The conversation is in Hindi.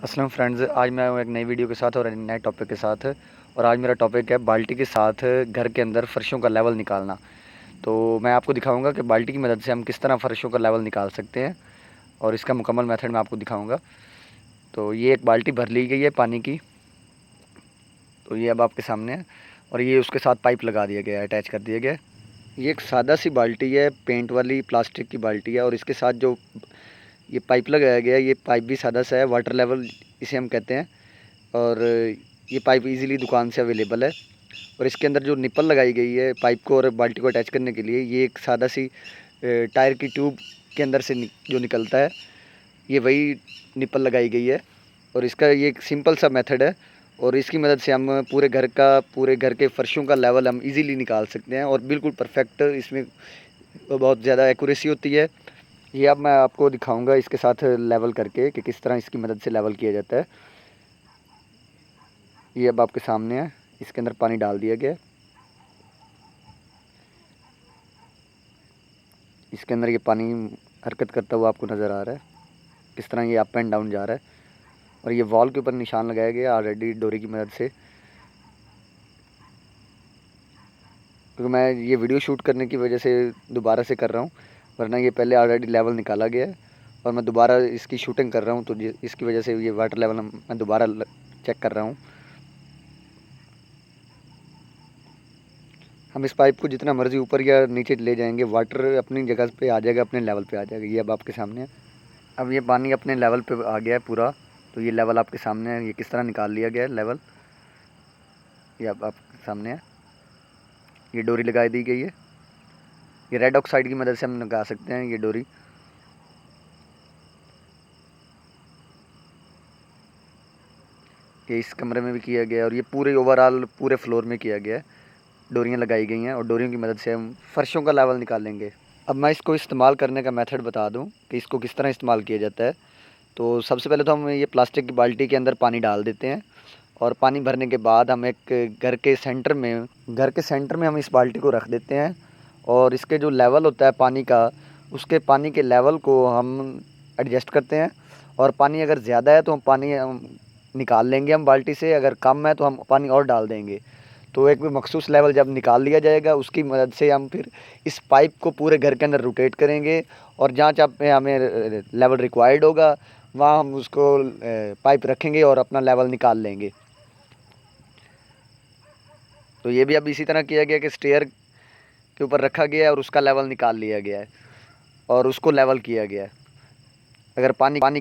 अस्सलाम फ्रेंड्स, आज मैं हूँ एक नई वीडियो के साथ और एक नए टॉपिक के साथ। और आज मेरा टॉपिक है बाल्टी के साथ घर के अंदर फ़र्शों का लेवल निकालना। तो मैं आपको दिखाऊंगा कि बाल्टी की मदद से हम किस तरह फ़र्शों का लेवल निकाल सकते हैं और इसका मुकम्मल मेथड मैं आपको दिखाऊंगा। तो ये एक बाल्टी भर ली गई है पानी की, तो ये अब आपके सामने है। और ये उसके साथ पाइप लगा दिया गया है, अटैच कर दिया गया है। ये एक सादा सी बाल्टी है, पेंट वाली प्लास्टिक की बाल्टी है। और इसके साथ जो ये पाइप लगाया गया है, ये पाइप भी सादा सा है, वाटर लेवल इसे हम कहते हैं। और ये पाइप इजीली दुकान से अवेलेबल है। और इसके अंदर जो निप्पल लगाई गई है पाइप को और बाल्टी को अटैच करने के लिए, ये एक सादा सी टायर की ट्यूब के अंदर से जो निकलता है, ये वही निप्पल लगाई गई है। और इसका ये एक सिंपल सा मेथड है और इसकी मदद से हम पूरे घर के फ़र्शों का लेवल हम इजीली निकाल सकते हैं और बिल्कुल परफेक्ट इसमें बहुत ज़्यादा एक्यूरेसी होती है। ये अब मैं आपको दिखाऊंगा इसके साथ लेवल करके कि किस तरह इसकी मदद से लेवल किया जाता है। ये अब आपके सामने है, इसके अंदर पानी डाल दिया गया है। इसके अंदर ये पानी हरकत करता हुआ आपको नज़र आ रहा है, किस तरह ये अप एंड डाउन जा रहा है। और ये वॉल के ऊपर निशान लगाया गया ऑलरेडी डोरी की मदद से, क्योंकि मैं ये वीडियो शूट करने की वजह से दोबारा से कर रहा हूँ, वरना ये पहले ऑलरेडी लेवल निकाला गया है और मैं दोबारा इसकी शूटिंग कर रहा हूँ। तो इसकी वजह से ये वाटर लेवल मैं दोबारा चेक कर रहा हूँ। हम इस पाइप को जितना मर्ज़ी ऊपर या नीचे ले जाएंगे, वाटर अपनी जगह पे आ जाएगा, अपने लेवल पे आ जाएगा। ये अब आपके सामने है। अब ये पानी अपने लेवल पे आ गया है पूरा। तो ये लेवल आपके सामने है, ये किस तरह निकाल लिया गया है लेवल, ये अब आपके सामने है। ये डोरी लगा दी गई है, ये रेड ऑक्साइड की मदद से हम लगा सकते हैं ये डोरी। ये इस कमरे में भी किया गया है और ये पूरे ओवरऑल पूरे फ्लोर में किया गया है। डोरियाँ लगाई गई हैं और डोरियों की मदद से हम फ़र्शों का लेवल निकाल लेंगे। अब मैं इसको इस्तेमाल करने का मेथड बता दूं कि इसको किस तरह इस्तेमाल किया जाता है। तो सबसे पहले तो हम ये प्लास्टिक की बाल्टी के अंदर पानी डाल देते हैं और पानी भरने के बाद हम एक घर के सेंटर में हम इस बाल्टी को रख देते हैं। और इसके जो लेवल होता है पानी का, उसके पानी के लेवल को हम एडजस्ट करते हैं। और पानी अगर ज़्यादा है तो हम निकाल लेंगे हम बाल्टी से, अगर कम है तो हम पानी और डाल देंगे। तो एक भी मखसूस लेवल जब निकाल लिया जाएगा, उसकी मदद से हम फिर इस पाइप को पूरे घर के अंदर रोटेट करेंगे और जहाँ जहाँ पे हमें लेवल रिक्वायर्ड होगा वहाँ हम उसको पाइप रखेंगे और अपना लेवल निकाल लेंगे। तो ये भी अब इसी तरह किया गया कि स्टेयर के ऊपर रखा गया है और उसका लेवल निकाल लिया गया है और उसको लेवल किया गया है। अगर पानी